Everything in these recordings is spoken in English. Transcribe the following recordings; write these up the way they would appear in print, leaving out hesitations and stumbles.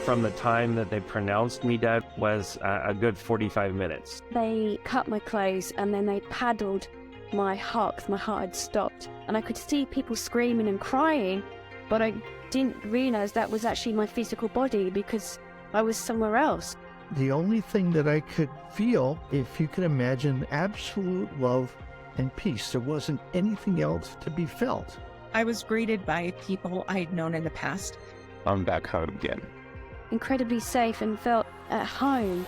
from the time that they pronounced me dead was a good 45 minutes. They cut my clothes and then they paddled my heart, 'cause my heart had stopped. And I could see people screaming and crying, but I didn't realise that was actually my physical body because I was somewhere else. The only thing that I could feel, if you could imagine, absolute love and peace. There wasn't anything else to be felt. I was greeted by people I'd known in the past. I'm back home again. Incredibly safe and felt at home.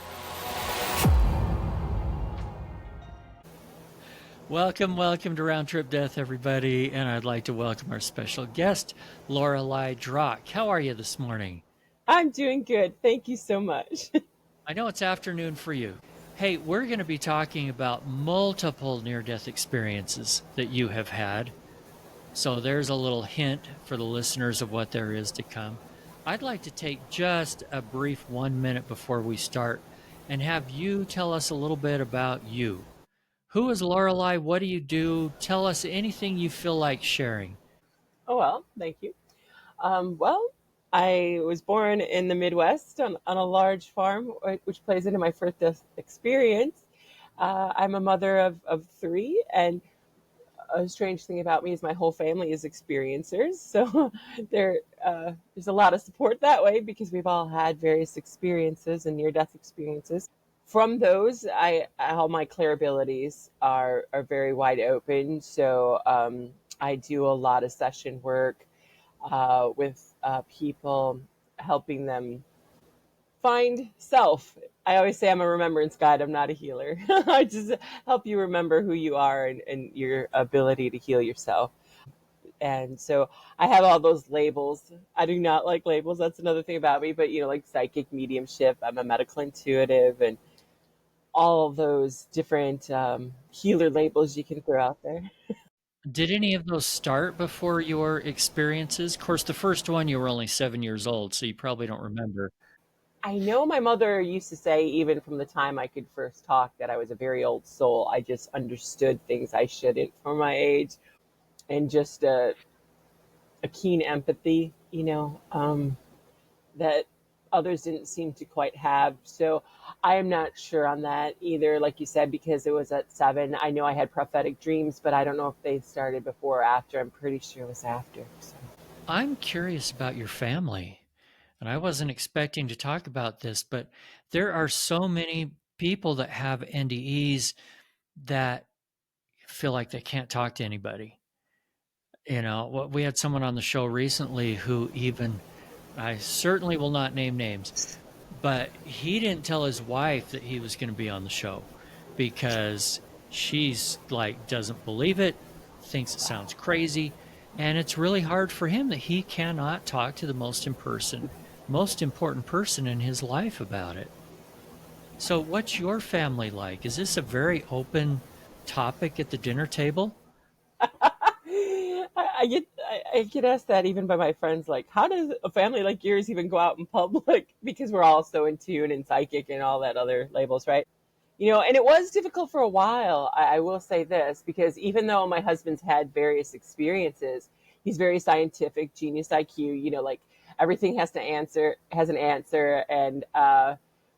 Welcome to Round Trip Death, everybody, and I'd like to welcome our special guest, Loreli Drache. How are you this morning? I'm doing good. Thank you so much. I know it's afternoon for you. Hey, we're going to be talking about multiple near-death experiences that you have had. So there's a little hint for the listeners of what there is to come. I'd like to take just a brief 1 minute before we start and have you tell us a little bit about you. Who is Loreli? What do you do? Tell us anything you feel like sharing. Oh, well, thank you. I was born in the Midwest on a large farm, which plays into my first death experience. I'm a mother of three, and a strange thing about me is my whole family is experiencers. So there's a lot of support that way because we've all had various experiences and near-death experiences. From those, all my clear abilities are very wide open. So I do a lot of session work with people, helping them find self. I always say I'm a remembrance guide. I'm not a healer. I just help you remember who you are and your ability to heal yourself. And so I have all those labels. I do not like labels. That's another thing about me. But, like psychic mediumship, I'm a medical intuitive, and all of those different healer labels you can throw out there. Did any of those start before your experiences? Of course, the first one, you were only 7 years old, so you probably don't remember. I know my mother used to say, even from the time I could first talk, that I was a very old soul. I just understood things I shouldn't for my age, and just a keen empathy, that others didn't seem to quite have. So I am not sure on that either, like you said, because it was at 7. I know I had prophetic dreams, but I don't know if they started before or after. I'm pretty sure it was after. So. I'm curious about your family, and I wasn't expecting to talk about this, but there are so many people that have NDEs that feel like they can't talk to anybody. We had someone on the show recently who I certainly will not name names, but he didn't tell his wife that he was going to be on the show because she's like, doesn't believe it, thinks it sounds crazy, and it's really hard for him that he cannot talk to the most important person in his life about it. So what's your family like? Is this a very open topic at the dinner table? I get asked that even by my friends, like, how does a family like yours even go out in public? Because we're all so in tune and psychic and all that other labels, right? And it was difficult for a while. I will say this, because even though my husband's had various experiences, he's very scientific, genius IQ, like everything has an answer. And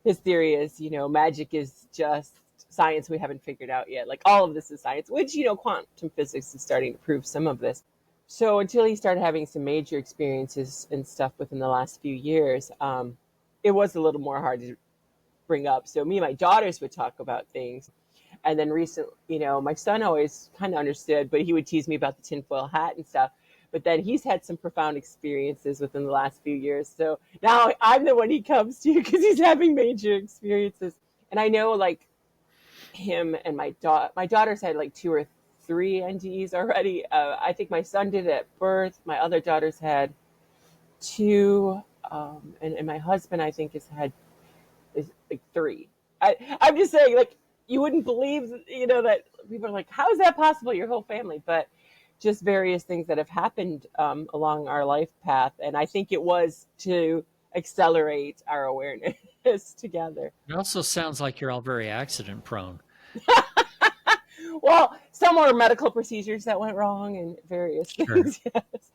his theory is, magic is just science we haven't figured out yet. Like all of this is science, which, quantum physics is starting to prove some of this. So until he started having some major experiences and stuff within the last few years, it was a little more hard to bring up. So me and my daughters would talk about things. And then recently, my son always kind of understood, but he would tease me about the tinfoil hat and stuff. But then he's had some profound experiences within the last few years. So now I'm the one he comes to because he's having major experiences. And I know, like, him and my daughters had like 2 or 3 NDEs already. I think my son did it at birth. My other daughters had 2, and my husband, I think, is like 3. I'm just saying, like, you wouldn't believe, that people are like, how is that possible? Your whole family, but just various things that have happened along our life path, and I think it was to accelerate our awareness together. It also sounds like you're all very accident prone. Well, some were medical procedures that went wrong and various Sure. things. Yes.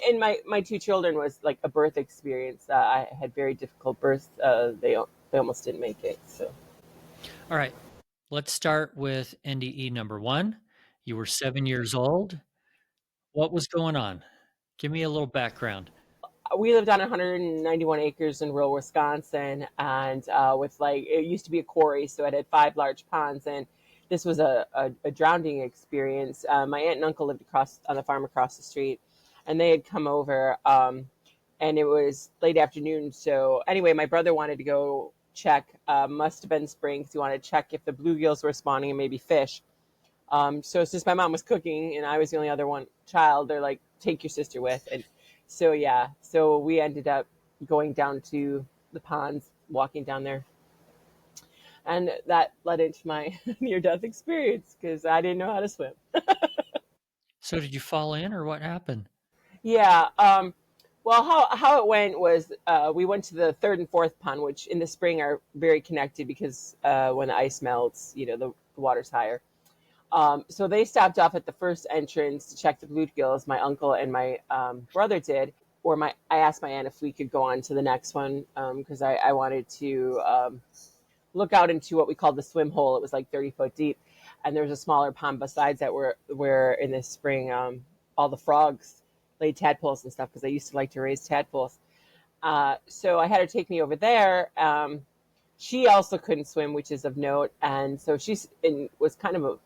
And my two children was like a birth experience. I had very difficult births. They almost didn't make it. So All right. Let's start with NDE number one. You were 7 years old. What was going on? Give me a little background. we lived on 191 acres in rural Wisconsin, and with like it used to be a quarry, so it had 5 large ponds, and this was a drowning experience. My aunt and uncle lived across on the farm across the street, and they had come over, and it was late afternoon. So anyway, my brother wanted to go check. Must have been spring because he wanted to check if the bluegills were spawning and maybe fish. So since my mom was cooking and I was the only other one child, they're like, take your sister with. And so, yeah, so we ended up going down to the ponds, walking down there. And that led into my near-death experience because I didn't know how to swim. So did you fall in or what happened? Yeah. Well, how it went was we went to the third and fourth pond, which in the spring are very connected because when the ice melts, the water's higher. So they stopped off at the first entrance to check the bluegills. My uncle and my brother did, I asked my aunt if we could go on to the next one because I wanted to look out into what we called the swim hole. It was like 30 foot deep, and there was a smaller pond besides that where in the spring all the frogs laid tadpoles and stuff because I used to like to raise tadpoles. So I had her take me over there. She also couldn't swim, which is of note, and so was kind of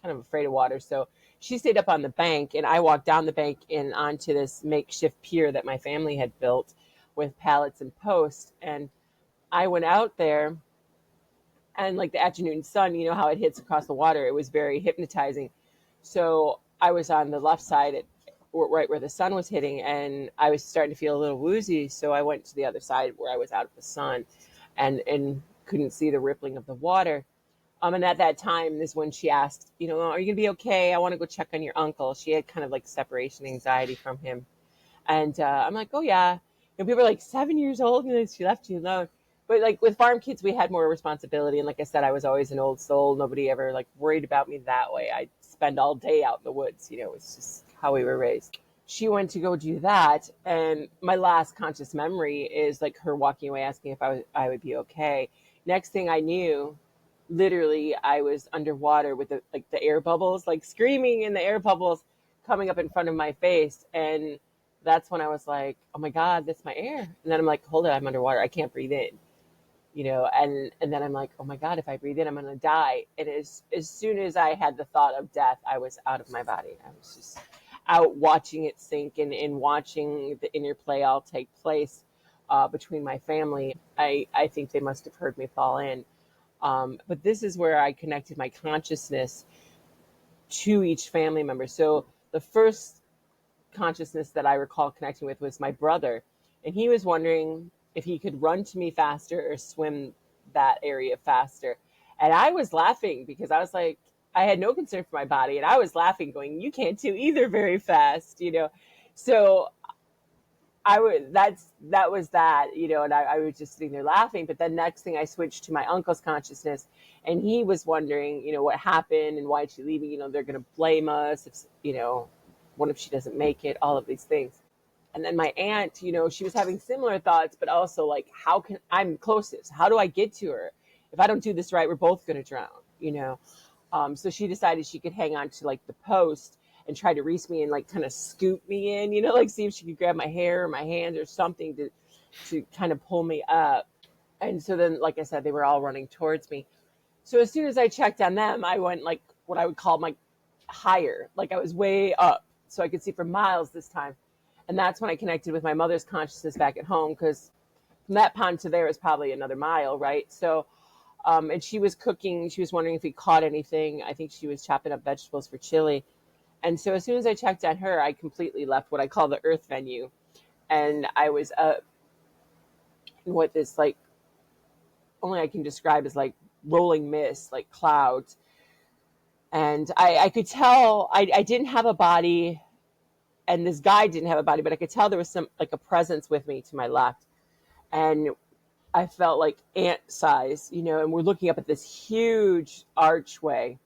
afraid of water. So she stayed up on the bank, and I walked down the bank and onto this makeshift pier that my family had built with pallets and posts. And I went out there, and like the afternoon sun, how it hits across the water, it was very hypnotizing. So I was on the left side right where the sun was hitting, and I was starting to feel a little woozy. So I went to the other side where I was out of the sun and couldn't see the rippling of the water. And at that time is when she asked, are you going to be okay? I want to go check on your uncle. She had kind of like separation anxiety from him. And I'm like, oh, yeah. And people were like 7 years old and then she left you alone. But like with farm kids, we had more responsibility. And like I said, I was always an old soul. Nobody ever like worried about me that way. I'd spend all day out in the woods. It's just how we were raised. She went to go do that. And my last conscious memory is like her walking away asking if I would be okay. Next thing I knew, literally I was underwater with the air bubbles, like screaming in the air bubbles coming up in front of my face. And that's when I was like, oh my God, that's my air. And then I'm like, hold it, I'm underwater. I can't breathe in, and then I'm like, oh my God, if I breathe in, I'm going to die. And as soon as I had the thought of death, I was out of my body. I was just out watching it sink and watching the interplay all take place between my family. I think they must have heard me fall in. But this is where I connected my consciousness to each family member. So the first consciousness that I recall connecting with was my brother. And he was wondering if he could run to me faster or swim that area faster. And I was laughing because I was like, I had no concern for my body. And I was laughing going, you can't do either very fast, So that was that, and I was just sitting there laughing. But then next thing I switched to my uncle's consciousness, and he was wondering, what happened and why is she leaving? They're going to blame us if, what if she doesn't make it? All of these things. And then my aunt, she was having similar thoughts, but also like, I'm closest? How do I get to her? If I don't do this right, we're both going to drown, So she decided she could hang on to like the post and try to reach me and like kind of scoop me in, like see if she could grab my hair or my hand or something to kind of pull me up. And so then, like I said, they were all running towards me. So as soon as I checked on them, I went like what I would call my higher, like I was way up so I could see for miles this time. And that's when I connected with my mother's consciousness back at home, because from that pond to there is probably another mile, right? So, and she was cooking. She was wondering if we caught anything. I think she was chopping up vegetables for chili. And so as soon as I checked on her, I completely left what I call the earth venue. And I was up in what this like, only I can describe as like rolling mist, like clouds. And I could tell I didn't have a body, and this guy didn't have a body, but I could tell there was some like a presence with me to my left. And I felt like ant size, and we're looking up at this huge archway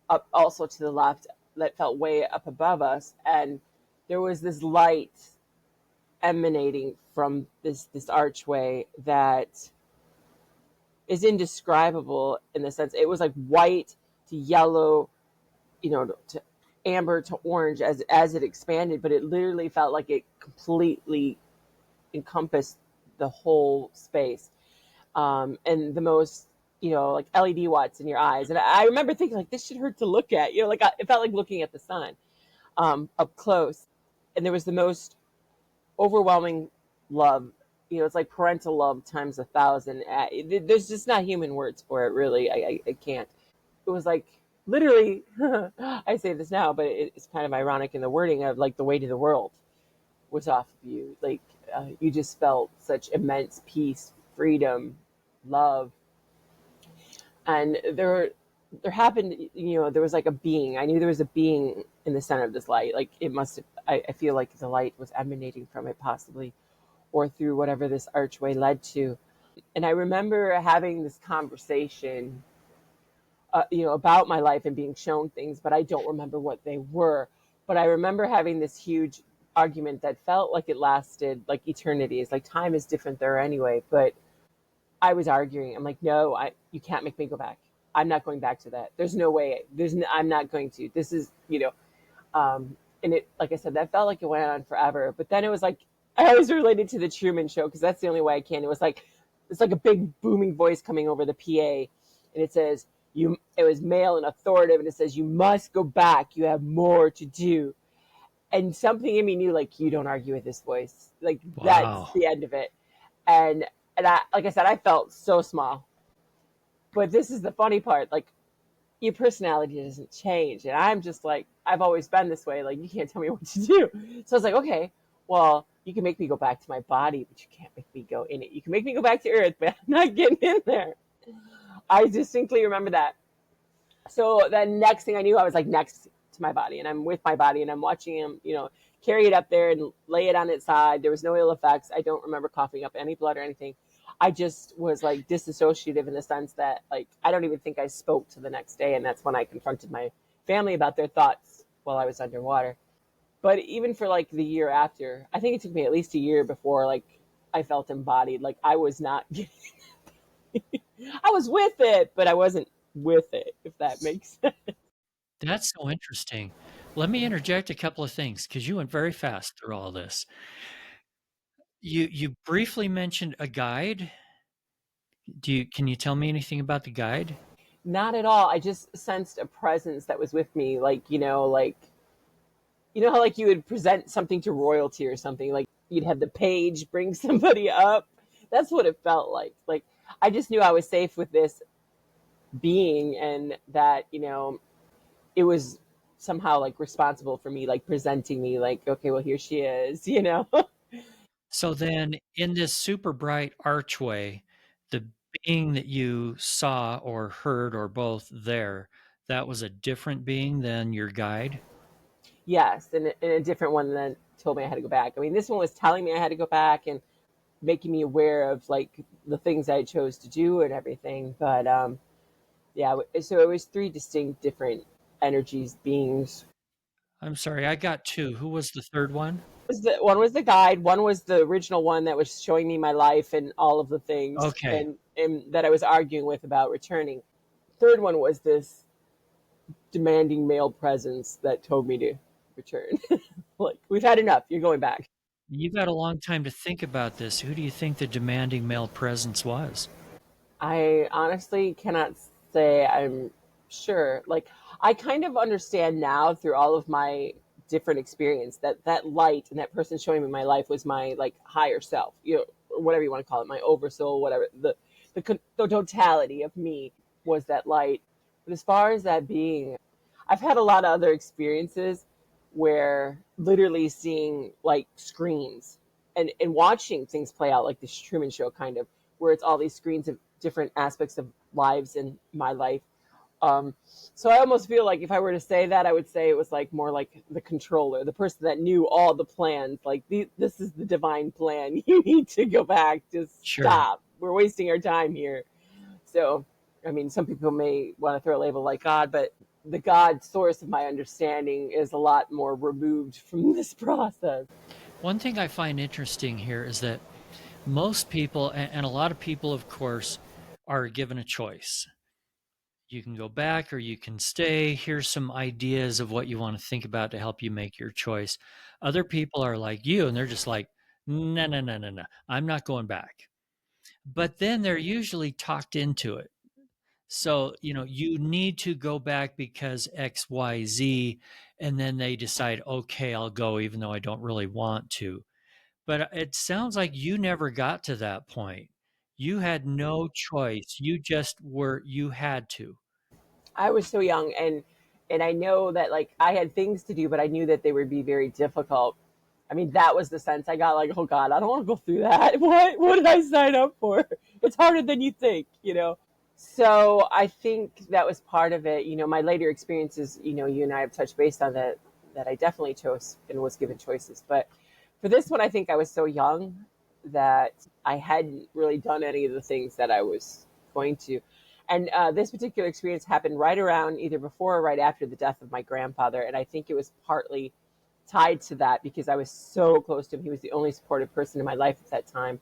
up also to the left that felt way up above us, and there was this light emanating from this archway that is indescribable in the sense it was like white to yellow, to amber to orange as it expanded, but it literally felt like it completely encompassed the whole space, and the most, like LED watts in your eyes. And I remember thinking like this should hurt to look at, like it felt like looking at the sun up close, and there was the most overwhelming love. It's like parental love times 1,000. There's just not human words for it, really. I can't. It was like literally, I say this now, but it's kind of ironic in the wording of like the weight of the world was off of you. Like you just felt such immense peace, freedom, love. And there happened, there was like a being. I knew there was a being in the center of this light. Like it must have, I feel like the light was emanating from it possibly, or through whatever this archway led to. And I remember having this conversation, about my life and being shown things, but I don't remember what they were. But I remember having this huge argument that felt like it lasted like eternities. Like time is different there anyway, but I was arguing. I'm like, no, you can't make me go back. I'm not going back to that. There's no way. I'm not going to. This is, and it, like I said, that felt like it went on forever. But then it was like, I always related to the Truman Show because that's the only way I can. It was like, it's like a big booming voice coming over the PA, and it says, it was male and authoritative, and it says, you must go back. You have more to do. And something in me knew, like, you don't argue with this voice. Like, Wow. That's the end of it. And I, like I said, I felt so small. But this is the funny part. Like, your personality doesn't change. And I'm just like, I've always been this way. Like, you can't tell me what to do. So I was like, okay, well, you can make me go back to my body, but you can't make me go in it. You can make me go back to Earth, but I'm not getting in there. I distinctly remember that. So the next thing I knew, I was like next to my body, and I'm with my body, and I'm watching him, carry it up there and lay it on its side. There was no ill effects. I don't remember coughing up any blood or anything. I just was like disassociative in the sense that like I don't even think I spoke to the next day, and that's when I confronted my family about their thoughts while I was underwater. But even for like the year after, I think it took me at least a year before like I felt embodied. Like I was not getting I was with it, but I wasn't with it, if that makes sense. That's so interesting. Let me interject a couple of things because you went very fast through all this. You briefly mentioned a guide. Can you tell me anything about the guide? Not at all. I just sensed a presence that was with me, like, how like you would present something to royalty or something, like you'd have the page bring somebody up. That's what it felt like. Like I just knew I was safe with this being, and that, it was somehow like responsible for me, like presenting me like, okay, well, here she is. So then in this super bright archway, the being that you saw or heard or both there, that was a different being than your guide? Yes, and a different one that told me I had to go back. I mean, this one was telling me I had to go back and making me aware of like the things I chose to do and everything. But yeah, so it was three distinct different energies, beings. I'm sorry, I got two. Who was the third one? One was the guide, one was the original one that was showing me my life and all of the things, Okay. and that I was arguing with about returning. Third one was this demanding male presence that told me to return. Like, we've had enough, you're going back. You've had a long time to think about this. Who do you think the demanding male presence was? I honestly cannot say I'm sure. Like, I kind of understand now through all of my different experience that that light and that person showing me my life was my like higher self, or whatever you want to call it, my oversoul, whatever. The totality of me was that light. But as far as that being, I've had a lot of other experiences where literally seeing like screens and watching things play out, like this Truman Show kind of, where it's all these screens of different aspects of lives in my life. So I almost feel like if I were to say that, I would say it was like more like the controller, the person that knew all the plans. Like, this is the divine plan. You need to go back. Just Sure. stop. We're wasting our time here. So, I mean, some people may want to throw a label like God, but the God source of my understanding is a lot more removed from this process. One thing I find interesting here is that most people, and a lot of people, of course, are given a choice. You can go back or you can stay. Here's some ideas of what you want to think about to help you make your choice. Other people are like you, and they're just like, no, no, no, no, no, I'm not going back. But then they're usually talked into it. So, you need to go back because X, Y, Z, and then they decide, okay, I'll go even though I don't really want to. But it sounds like you never got to that point. You had no choice. You had to. I was so young, and I know that like I had things to do, but I knew that they would be very difficult. I mean, that was the sense I got, like, oh God, I don't want to go through that. What did I sign up for? It's harder than you think, you know? So I think that was part of it. You know, my later experiences, you know, you and I have touched base on that I definitely chose and was given choices. But for this one, I think I was so young that I hadn't really done any of the things that I was going to. And this particular experience happened right around either before or right after the death of my grandfather. And I think it was partly tied to that because I was so close to him. He was the only supportive person in my life at that time,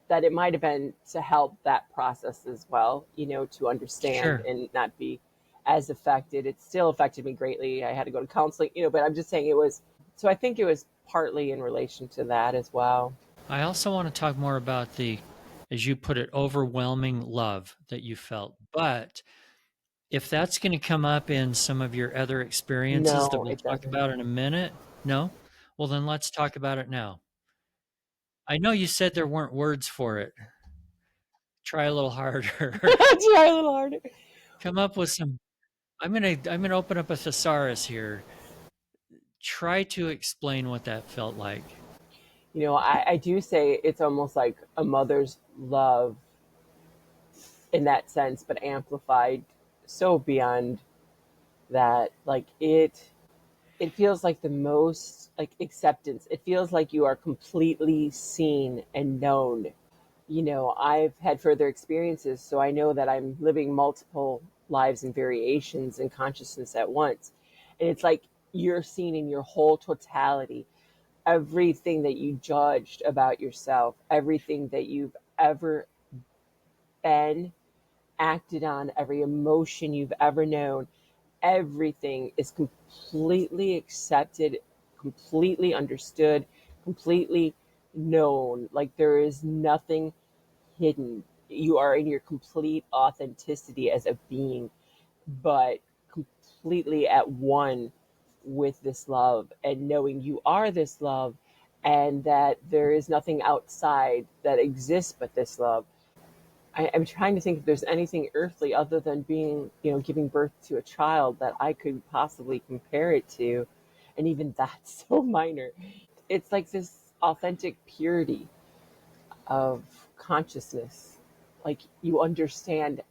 that it might have been to help that process as well, you know, to understand Sure. and not be as affected. It still affected me greatly. I had to go to counseling, you know, but I'm just saying it was, so I think it was partly in relation to that as well. I also want to talk more about the, as you put it, overwhelming love that you felt. But if that's going to come up in some of your other experiences that No, we'll it talk doesn't. about in a minute, no? Well, then let's talk about it now. I know you said there weren't words for it. Try a little harder. Try a little harder. Come up with some. I'm gonna open up a thesaurus here. Try to explain what that felt like. You know, I do say it's almost like a mother's love in that sense, but amplified so beyond that. Like it feels like the most like acceptance. It feels like you are completely seen and known. You know, I've had further experiences, so I know that I'm living multiple lives and variations in consciousness at once. And it's like you're seen in your whole totality. Everything that you judged about yourself, everything that you've ever been, acted on, every emotion you've ever known, everything is completely accepted, completely understood, completely known. Like there is nothing hidden. You are in your complete authenticity as a being, but completely at one with this love and knowing you are this love and that there is nothing outside that exists but this love. I'm trying to think if there's anything earthly other than being, you know, giving birth to a child that I could possibly compare it to. And even that's so minor. It's like this authentic purity of consciousness. Like you understand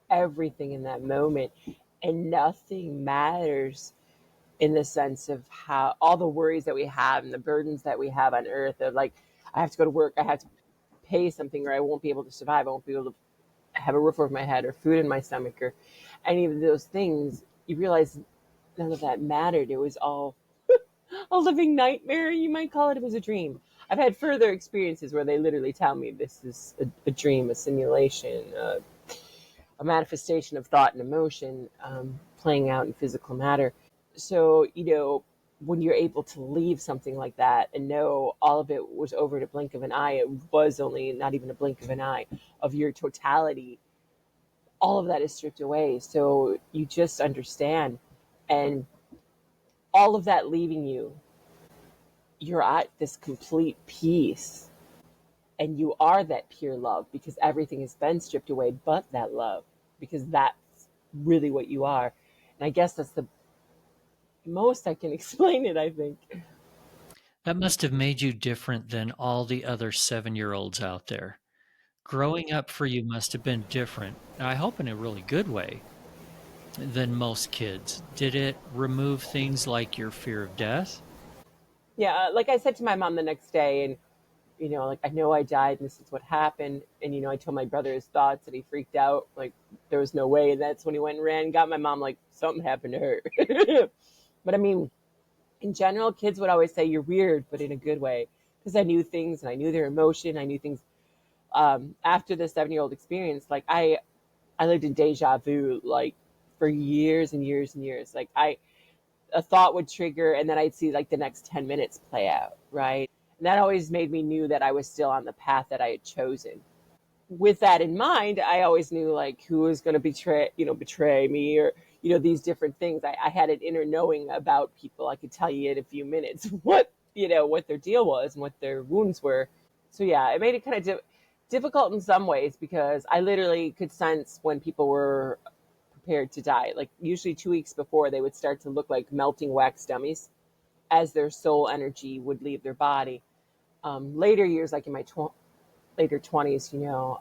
everything in that moment and nothing matters in the sense of how all the worries that we have and the burdens that we have on earth of like, I have to go to work, I have to pay something or I won't be able to survive, I won't be able to have a roof over my head or food in my stomach or any of those things, you realize none of that mattered. It was all a living nightmare, you might call it. It was a dream. I've had further experiences where they literally tell me this is a dream, a simulation, a manifestation of thought and emotion playing out in physical matter. So, you know, when you're able to leave something like that and know all of it was over in a blink of an eye, it was only not even a blink of an eye of your totality, all of that is stripped away. So you just understand. And all of that leaving you, you're at this complete peace. And you are that pure love because everything has been stripped away but that love, because that's really what you are. And I guess that's the most I can explain it, I think. That must have made you different than all the other 7-year-olds out there. Growing up for you must have been different. I hope in a really good way than most kids. Did it remove things like your fear of death? Yeah, like I said to my mom the next day, and like, I know I died and this is what happened. And, I told my brother his thoughts and he freaked out. Like, there was no way. And that's when he went and ran and got my mom, like, something happened to her. But I mean, in general, kids would always say you're weird, but in a good way. Because I knew things and I knew their emotion. I knew things. After the 7-year-old experience, like, I lived in deja vu, like, for years and years and years. Like, a thought would trigger and then I'd see like the next 10 minutes play out, right? And that always made me knew that I was still on the path that I had chosen. With that in mind, I always knew like who was going to betray me, or, these different things. I had an inner knowing about people. I could tell you in a few minutes what their deal was and what their wounds were. So yeah, it made it kind of difficult in some ways because I literally could sense when people were prepared to die. Like usually 2 weeks before, they would start to look like melting wax dummies as their soul energy would leave their body. Later years, like in my later 20s,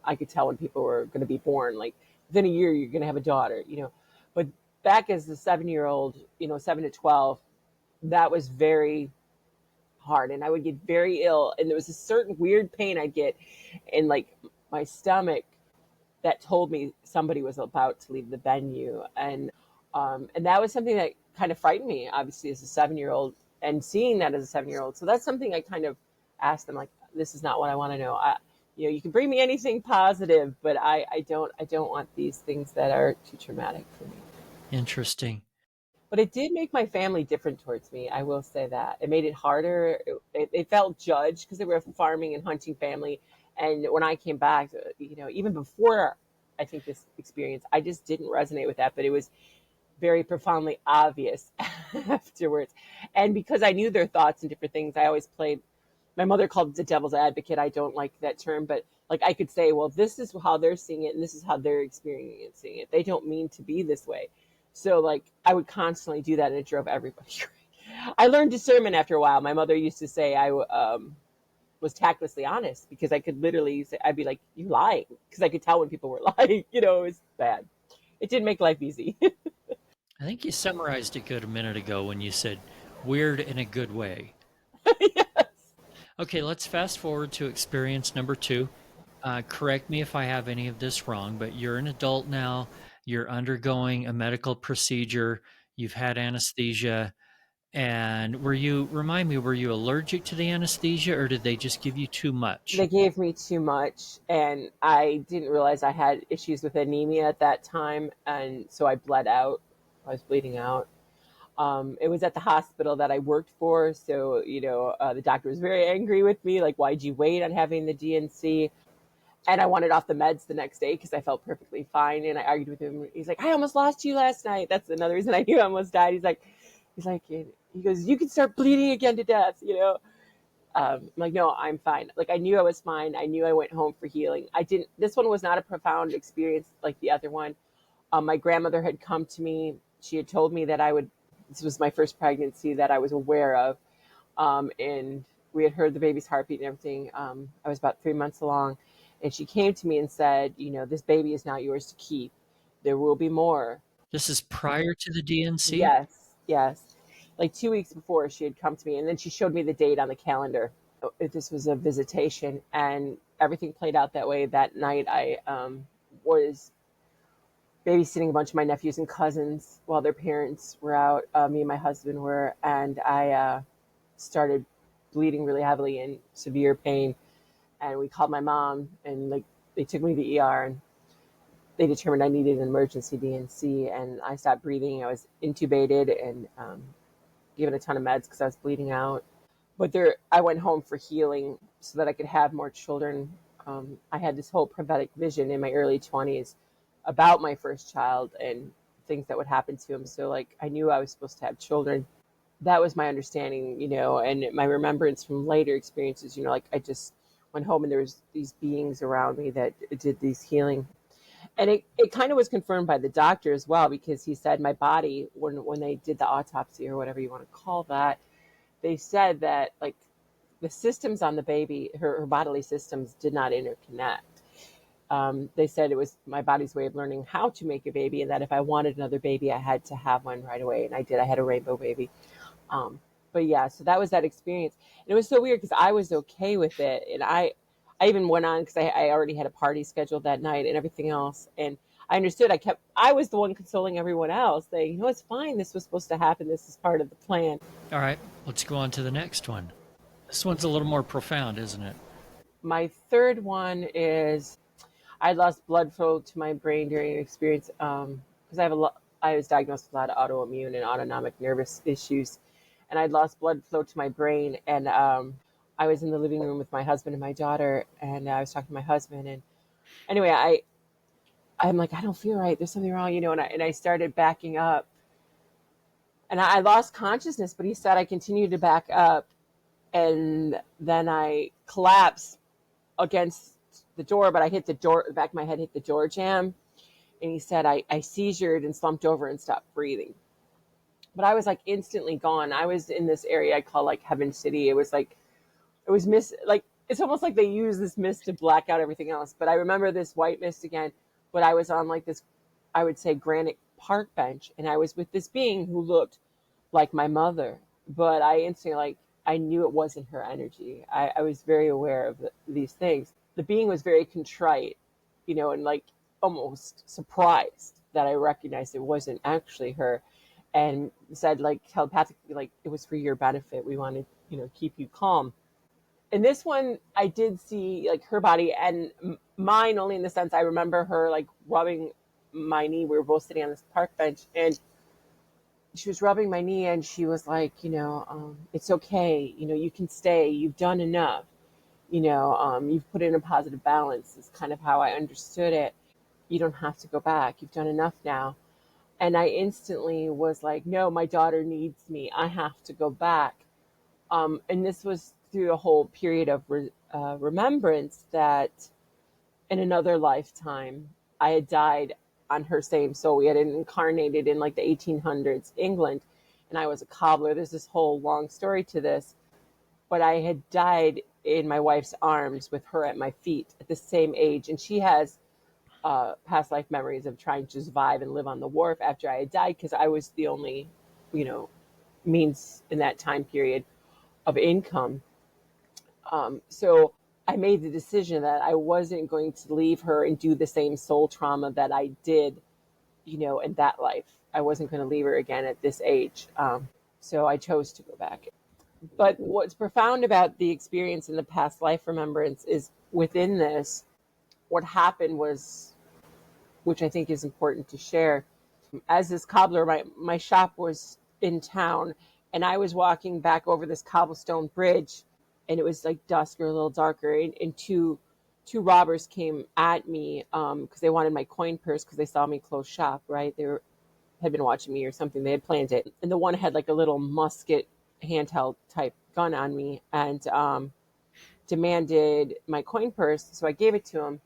I could tell when people were going to be born. Like within a year, you're going to have a daughter, But back as the 7-year-old, 7 to 12, that was very hard. And I would get very ill. And there was a certain weird pain I'd get in like my stomach that told me somebody was about to leave the venue. And that was something that kind of frightened me, obviously, as a 7-year-old, and seeing that as a 7-year-old. So that's something I kind of asked them, like, this is not what I want to know. You can bring me anything positive, but I don't want these things that are too traumatic for me. Interesting. But it did make my family different towards me. I will say that. It made it harder. It felt judged because they were a farming and hunting family. And when I came back, even before I think this experience, I just didn't resonate with that. But it was very profoundly obvious afterwards. And because I knew their thoughts and different things, I always played. My mother called it the devil's advocate. I don't like that term, but like I could say, well, this is how they're seeing it, and this is how they're experiencing it. They don't mean to be this way. So like I would constantly do that, and it drove everybody crazy. I learned discernment after a while. My mother used to say I was tactlessly honest because I could literally say, I'd be like, you lying, because I could tell when people were lying. It was bad. It didn't make life easy. I think you summarized it good a minute ago when you said weird in a good way. Yes. Okay, let's fast forward to experience number 2. Correct me if I have any of this wrong, but you're an adult now. You're undergoing a medical procedure. You've had anesthesia. And were you allergic to the anesthesia, or did they just give you too much? They gave me too much, and I didn't realize I had issues with anemia at that time, and so I bled out. I was bleeding out. It was at the hospital that I worked for, so the doctor was very angry with me. Like, why'd you wait on having the DNC? And I wanted off the meds the next day because I felt perfectly fine. And I argued with him. He's like, I almost lost you last night. That's another reason I knew I almost died. He goes, you can start bleeding again to death. I'm like, no, I'm fine. Like, I knew I was fine. I knew I went home for healing. This one was not a profound experience like the other one. My grandmother had come to me. She had told me that this was my first pregnancy that I was aware of. And we had heard the baby's heartbeat and everything. I was about 3 months along. And she came to me and said, this baby is not yours to keep. There will be more. This is prior to the DNC? Yes. Like 2 weeks before, she had come to me. And then she showed me the date on the calendar. This was a visitation. And everything played out that way. That night, I was babysitting a bunch of my nephews and cousins while their parents were out. Me and my husband were. And I started bleeding really heavily in severe pain. And we called my mom, and like they took me to the ER, and they determined I needed an emergency DNC, and I stopped breathing. I was intubated and given a ton of meds because I was bleeding out. But I went home for healing so that I could have more children. I had this whole prophetic vision in my early 20s about my first child and things that would happen to him. So like I knew I was supposed to have children. That was my understanding, and my remembrance from later experiences, like I just went home and there was these beings around me that did these healing. And it kind of was confirmed by the doctor as well, because he said my body, when they did the autopsy or whatever you want to call that, they said that like the systems on the baby, her bodily systems did not interconnect. They said it was my body's way of learning how to make a baby, and that if I wanted another baby, I had to have one right away. And I did. I had a rainbow baby. But but yeah, so that was that experience. And it was so weird because I was okay with it. And I even went on because I already had a party scheduled that night and everything else. And I understood. I was the one consoling everyone else, saying, you know, it's fine. This was supposed to happen. This is part of the plan. All right, let's go on to the next one. This one's a little more profound, isn't it? My third one is I lost blood flow to my brain during an experience because I was diagnosed with a lot of autoimmune and autonomic nervous issues, and I'd lost blood flow to my brain. And I was in the living room with my husband and my daughter, and I was talking to my husband. And anyway, I'm like, I don't feel right. There's something wrong, you know. And I started backing up, and I lost consciousness. But he said I continued to back up, and then I collapsed against the door, but I hit the door, the back of my head hit the door jamb. And he said I seizured and slumped over and stopped breathing. But I was like instantly gone. I was in this area I call like Heaven City. It was mist, like it's almost like they use this mist to black out everything else. But I remember this white mist again, but I was on like this, I would say, granite park bench, and I was with this being who looked like my mother. But I instantly, like, I knew it wasn't her energy. I was very aware of these things. The being was very contrite, you know, and like almost surprised that I recognized it wasn't actually her, and said like telepathically, like, it was for your benefit. We wanted, you know, keep you calm. In this one, I did see like her body and mine only in the sense I remember her like rubbing my knee. We were both sitting on this park bench, and she was rubbing my knee, and she was like, you know, it's okay. You know, you can stay. You've done enough. You know, you've put in a positive balance is kind of how I understood it. You don't have to go back. You've done enough now. And I instantly was like, no, my daughter needs me. I have to go back. And this was through a whole period of remembrance that in another lifetime, I had died on her same soul. We had incarnated in like the 1800s England, and I was a cobbler. There's this whole long story to this, but I had died in my wife's arms with her at my feet at the same age. And she has past life memories of trying to survive and live on the wharf after I had died, because I was the only, you know, means in that time period of income. So I made the decision that I wasn't going to leave her and do the same soul trauma that I did, you know, in that life. I wasn't going to leave her again at this age. So I chose to go back. But what's profound about the experience in the past life remembrance is within this, what happened was, which I think is important to share. As this cobbler, my shop was in town, and I was walking back over this cobblestone bridge, and it was like dusk or a little darker, and two robbers came at me because they wanted my coin purse because they saw me close shop, right? Had been watching me or something. They had planned it. And the one had like a little musket handheld type gun on me and demanded my coin purse. So I gave it to him,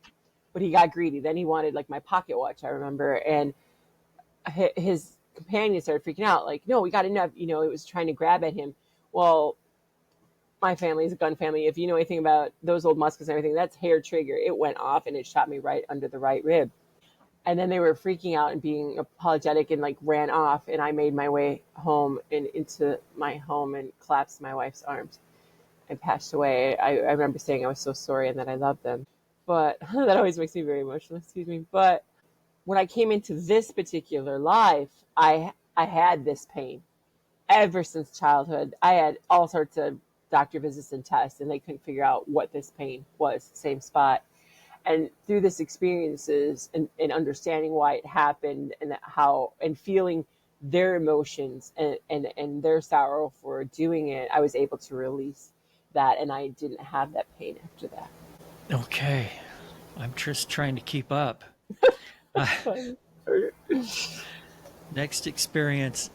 but he got greedy. Then he wanted like my pocket watch, I remember. And his companion started freaking out, like, no, we got enough. You know, it was trying to grab at him. Well, my family is a gun family. If you know anything about those old muskets and everything, that's hair trigger. It went off and it shot me right under the right rib. And then they were freaking out and being apologetic and like ran off. And I made my way home and into my home and collapsed in my wife's arms and passed away. I remember saying I was so sorry and that I loved them. But that always makes me very emotional, excuse me. But when I came into this particular life, I had this pain ever since childhood. I had all sorts of doctor visits and tests, and they couldn't figure out what this pain was, same spot. And through this experiences and understanding why it happened and how, and feeling their emotions and their sorrow for doing it, I was able to release that, and I didn't have that pain after that. Okay. I'm just trying to keep up. Next experience,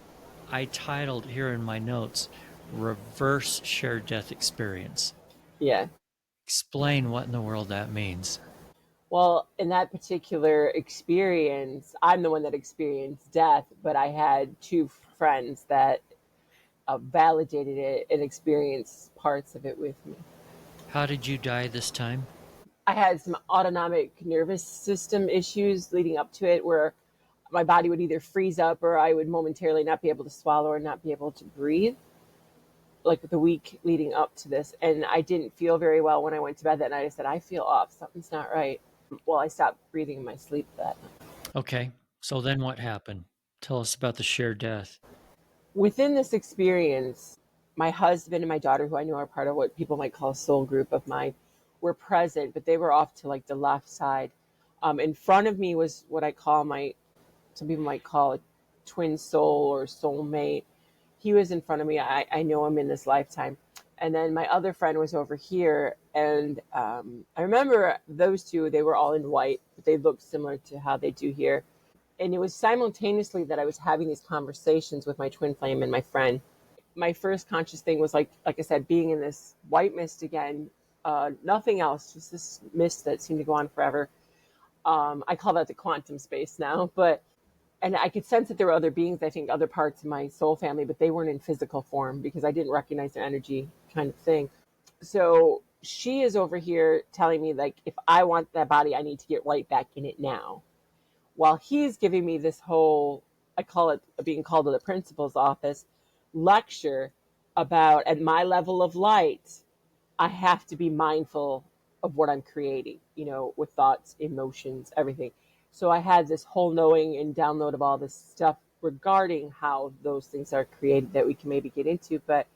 I titled here in my notes, Reverse Shared Death Experience. Yeah. Explain what in the world that means. Well, in that particular experience, I'm the one that experienced death, but I had two friends that validated it and experienced parts of it with me. How did you die this time? I had some autonomic nervous system issues leading up to it where my body would either freeze up or I would momentarily not be able to swallow or not be able to breathe. like the week leading up to this, and I didn't feel very well when I went to bed that night. I said, I feel off. Something's not right. Well, I stopped breathing in my sleep that night. Okay. So then what happened? Tell us about the shared death. Within this experience, my husband and my daughter, who I know are part of what people might call a soul group of mine, were present, but they were off to like the left side. In front of me was what I call some people might call a twin soul or soulmate. He was in front of me. I know him in this lifetime. And then my other friend was over here. And I remember those two, they were all in white, but they looked similar to how they do here. And it was simultaneously that I was having these conversations with my twin flame and my friend. My first conscious thing was like I said, being in this white mist again, nothing else, just this mist that seemed to go on forever. I call that the quantum space now, and I could sense that there were other beings, I think other parts of my soul family, but they weren't in physical form because I didn't recognize their energy kind of thing. So she is over here telling me like, if I want that body, I need to get right back in it now. While he's giving me this whole, I call it being called to the principal's office, lecture about at my level of light, I have to be mindful of what I'm creating, with thoughts, emotions, everything. So I had this whole knowing and download of all this stuff regarding how those things are created that we can maybe get into. But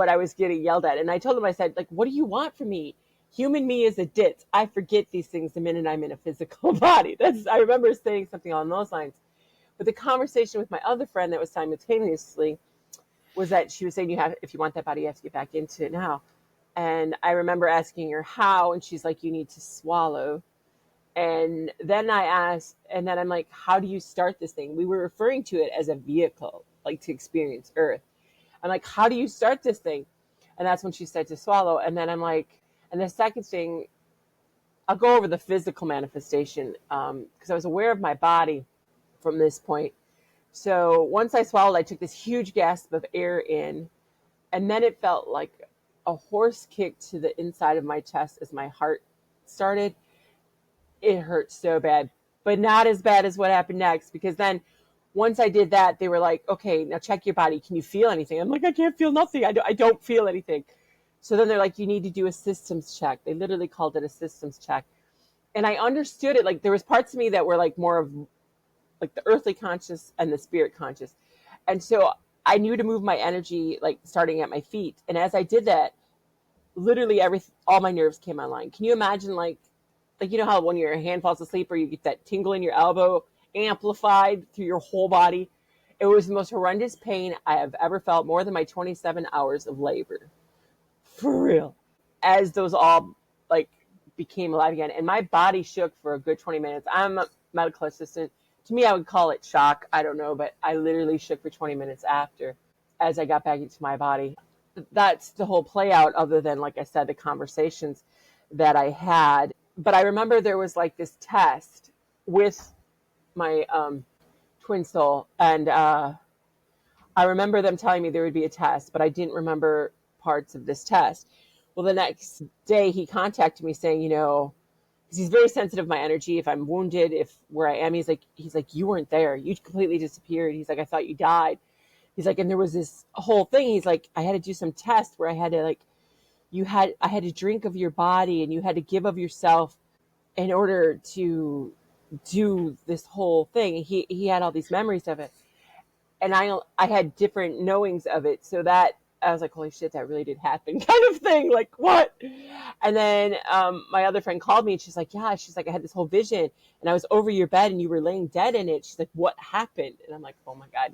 I was getting yelled at. And I told him, I said, like, what do you want from me? Human me is a ditz. I forget these things the minute I'm in a physical body. I remember saying something along those lines. But the conversation with my other friend that was simultaneously was that she was saying, if you want that body, you have to get back into it now. And I remember asking her how, and she's like, you need to swallow. And then I asked, and then I'm like, how do you start this thing? We were referring to it as a vehicle, like to experience Earth. I'm like, how do you start this thing? And that's when she said to swallow. And then I'm like, and the second thing, I'll go over the physical manifestation because I was aware of my body from this point. So once I swallowed, I took this huge gasp of air in, and then it felt like a horse kick to the inside of my chest as my heart started. It hurt so bad, but not as bad as what happened next, because then once I did that, they were like, okay, now check your body. Can you feel anything? I'm like, I can't feel nothing. I don't feel anything. So then they're like, you need to do a systems check. They literally called it a systems check. And I understood it. Like there was parts of me that were like more of like the earthly conscious and the spirit conscious. And so I knew to move my energy, like starting at my feet. And as I did that, literally all my nerves came online. Can you imagine like how when your hand falls asleep or you get that tingle in your elbow amplified through your whole body? It was the most horrendous pain I have ever felt, more than my 27 hours of labor. For real. As those all like became alive again. And my body shook for a good 20 minutes. I'm a medical assistant. To me, I would call it shock. I don't know, but I literally shook for 20 minutes after as I got back into my body. That's the whole play out, other than, like I said, the conversations that I had. But I remember there was like this test with my twin soul. And I remember them telling me there would be a test, but I didn't remember parts of this test. Well, the next day he contacted me saying, because he's very sensitive to my energy. If I'm wounded, if where I am, he's like, you weren't there. You completely disappeared. He's like, I thought you died. He's like, and there was this whole thing. He's like, I had to do some test where I had to I had to drink of your body and you had to give of yourself in order to do this whole thing. He had all these memories of it. And I had different knowings of it. So that I was like, holy shit, that really did happen kind of thing. Like what? And then my other friend called me and she's like, I had this whole vision and I was over your bed and you were laying dead in it. She's like, what happened? And I'm like, oh my God,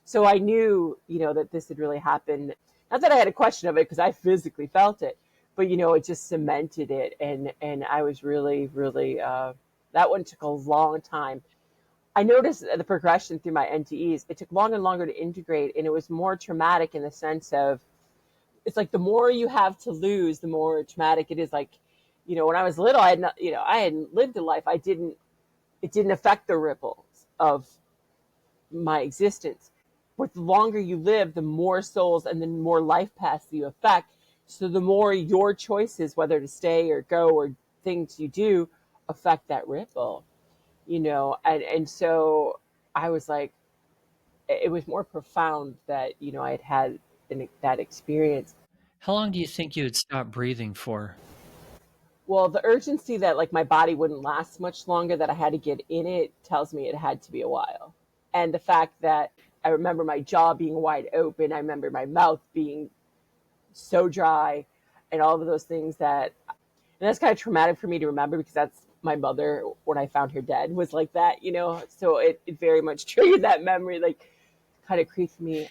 So I knew, that this had really happened. Not that I had a question of it because I physically felt it, but, it just cemented it. And I was really, really, that one took a long time. I noticed the progression through my NDEs. It took longer and longer to integrate, and it was more traumatic in the sense of, it's like the more you have to lose, the more traumatic it is. Like, when I was little, I hadn't lived a life. It didn't affect the ripples of my existence. But the longer you live, the more souls and the more life paths you affect. So the more your choices, whether to stay or go or things you do, affect that ripple. And so I was like, it was more profound that, I had that experience. How long do you think you would stop breathing for? Well, the urgency that like my body wouldn't last much longer, that I had to get in it, tells me it had to be a while. And the fact that I remember my jaw being wide open, I remember my mouth being so dry, and all of those things that, and that's kind of traumatic for me to remember because that's my mother when I found her dead was like that, So it very much triggered that memory, like kind of creeped me.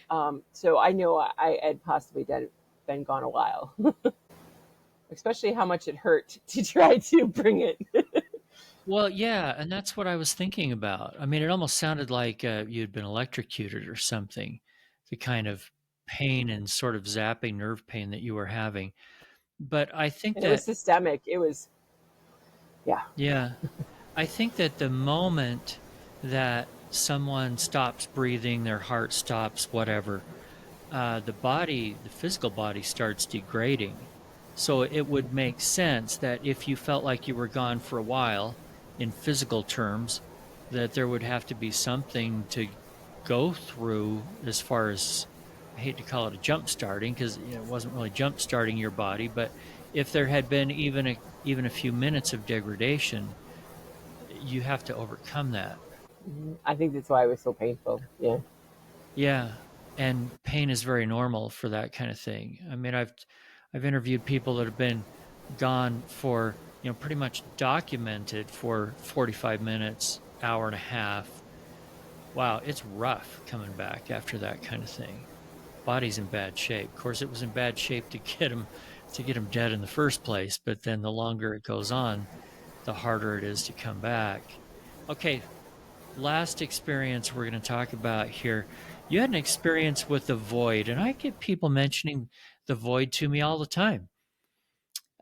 So I know I had possibly been gone a while, especially how much it hurt to try to bring it. Well, yeah, and that's what I was thinking about. I mean, it almost sounded like you'd been electrocuted or something, the kind of pain and sort of zapping nerve pain that you were having. But I think And it was that, systemic. It was, yeah. yeah, I think that the moment that someone stops breathing, their heart stops, whatever, the physical body starts degrading. So it would make sense that if you felt like you were gone for a while, in physical terms, that there would have to be something to go through as far as, I hate to call it a jump starting, because it wasn't really jump starting your body, but if there had been even a few minutes of degradation, you have to overcome that. I think that's why it was so painful. Yeah. Yeah, and pain is very normal for that kind of thing. I mean, I've interviewed people that have been gone for, pretty much documented for 45 minutes, hour and a half. Wow, it's rough coming back after that kind of thing. Body's in bad shape. Of course, it was in bad shape to get him dead in the first place, but then the longer it goes on, the harder it is to come back. Okay, last experience we're going to talk about here. You had an experience with the void, and I get people mentioning the void to me all the time.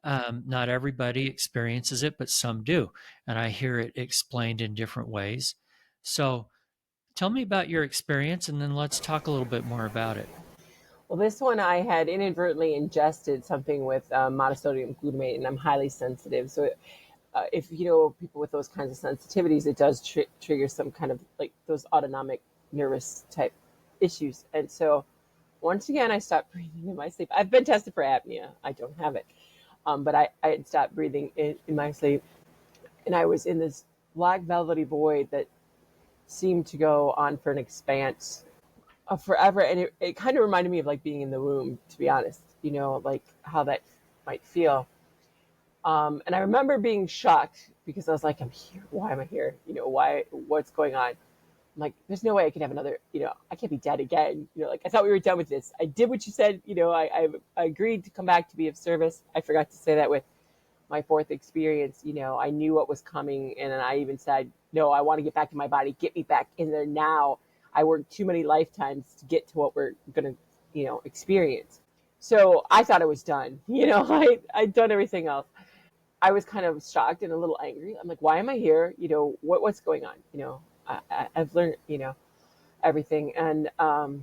Not everybody experiences it, but some do, and I hear it explained in different ways. So tell me about your experience, and then let's talk a little bit more about it. Well, this one I had inadvertently ingested something with monosodium glutamate, and I'm highly sensitive. So if you know people with those kinds of sensitivities, it does trigger some kind of like those autonomic nervous type issues. And so once again, I stopped breathing in my sleep. I've been tested for apnea. I don't have it. But I had stopped breathing in my sleep. And I was in this black velvety void that seemed to go on for an expanse of forever. And it kind of reminded me of like being in the womb, to be honest, like how that might feel. And I remember being shocked because I was like, I'm here. Why am I here? What's going on? I'm like, there's no way I can have another, I can't be dead again. Like I thought we were done with this. I did what you said. I agreed to come back to be of service. I forgot to say that with my fourth experience. I knew what was coming. And I even said, no, I want to get back to my body. Get me back in there now. I worked too many lifetimes to get to what we're going to, experience. So I thought I was done. I'd done everything else. I was kind of shocked and a little angry. I'm like, why am I here? What's going on? I've learned, everything. And kind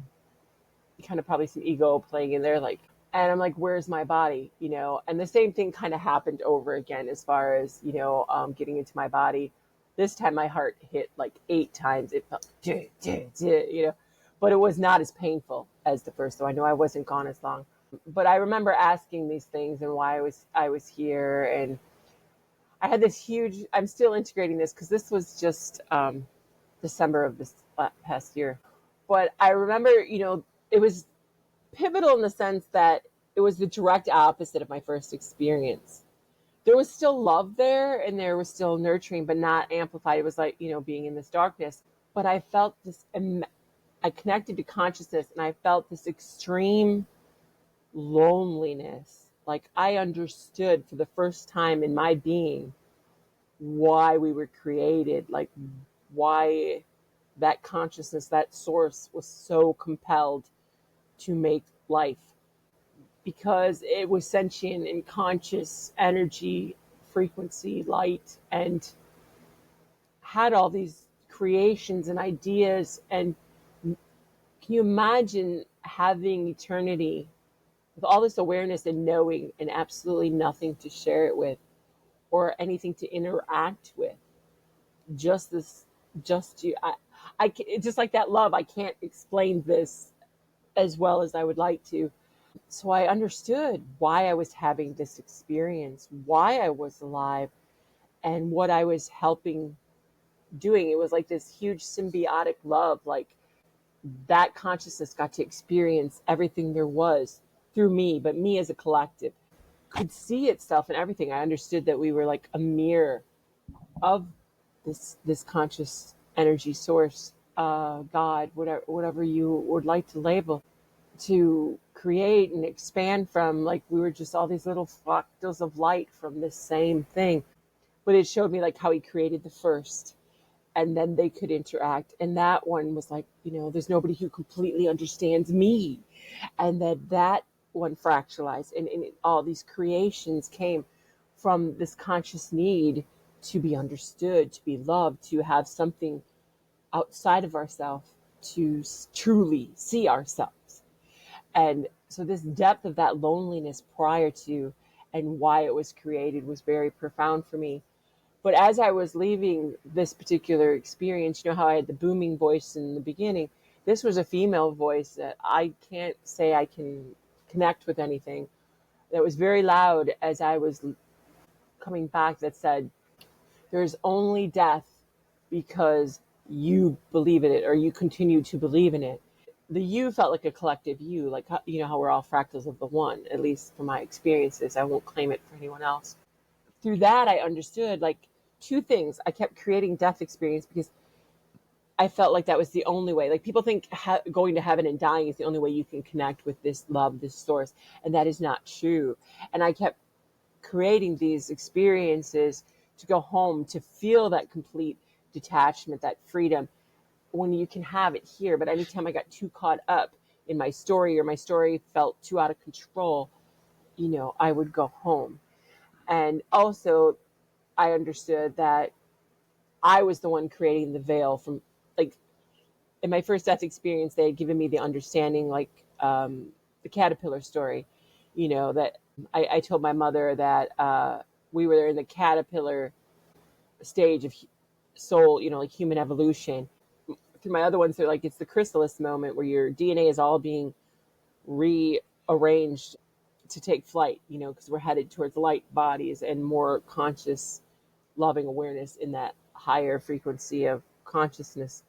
of probably some ego playing in there. And I'm like, where's my body? And the same thing kind of happened over again as far as, getting into my body. This time my heart hit like 8 times. It felt, but it was not as painful as the first. So I know I wasn't gone as long. But I remember asking these things and why I was here. And I had this huge, I'm still integrating this because this was just December of this past year. But I remember, it was pivotal in the sense that it was the direct opposite of my first experience. There was still love there and there was still nurturing, but not amplified. It was like, being in this darkness. But I felt this, I connected to consciousness and I felt this extreme loneliness. Like I understood for the first time in my being why we were created, like why that consciousness, that source was so compelled to make life, because it was sentient and conscious energy, frequency, light, and had all these creations and ideas. And can you imagine having eternity with all this awareness and knowing and absolutely nothing to share it with or anything to interact with? Just you. It's just like that love. I can't explain this as well as I would like to. So I understood why I was having this experience, why I was alive, and what I was helping doing. It was like this huge symbiotic love. Like that consciousness got to experience everything there was through me, but me as a collective could see itself in everything. I understood that we were like a mirror of this conscious energy source, God, whatever you would like to label, to create and expand from. Like we were just all these little fractals of light from this same thing. But it showed me like how he created the first, and then they could interact. And that one was like, there's nobody who completely understands me. And that one fractalized, and all these creations came from this conscious need to be understood, to be loved, to have something outside of ourselves, to truly see ourselves. And so this depth of that loneliness prior to and why it was created was very profound for me. But as I was leaving this particular experience, how I had the booming voice in the beginning, this was a female voice that I can't say I can connect with anything. That was very loud as I was coming back, that said, there's only death because you believe in it, or you continue to believe in it. The you felt like a collective you, like, how we're all fractals of the one, at least from my experiences. I won't claim it for anyone else. Through that, I understood like two things. I kept creating death experience because I felt like that was the only way. Like people think going to heaven and dying is the only way you can connect with this love, this source. And that is not true. And I kept creating these experiences to go home, to feel that complete detachment, that freedom, when you can have it here. But anytime I got too caught up in my story, or my story felt too out of control, I would go home. And also, I understood that I was the one creating the veil from, like, in my first death experience, they had given me the understanding, like the caterpillar story, that I told my mother that we were in the caterpillar stage of soul, like human evolution. Through my other ones, they're like, it's the chrysalis moment where your DNA is all being rearranged to take flight, because we're headed towards light bodies and more conscious, loving awareness in that higher frequency of consciousness.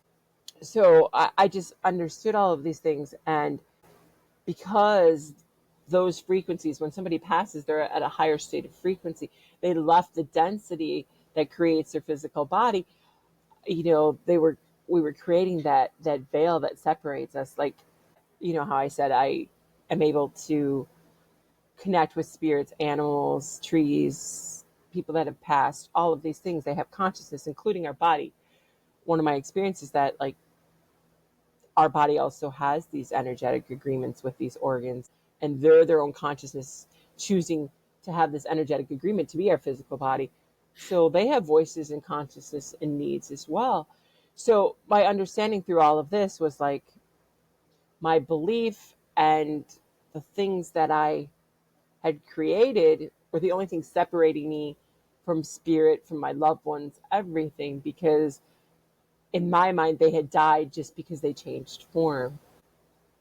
So I just understood all of these things. And because those frequencies, when somebody passes, they're at a higher state of frequency, they left the density that creates their physical body. We were creating that veil that separates us. Like, how I said, I am able to connect with spirits, animals, trees, people that have passed, all of these things. They have consciousness, including our body. One of my experiences that, like, our body also has these energetic agreements with these organs, and they're their own consciousness choosing to have this energetic agreement to be our physical body. So they have voices and consciousness and needs as well. So my understanding through all of this was like my belief and the things that I had created were the only things separating me from spirit, from my loved ones, everything, because in my mind, they had died just because they changed form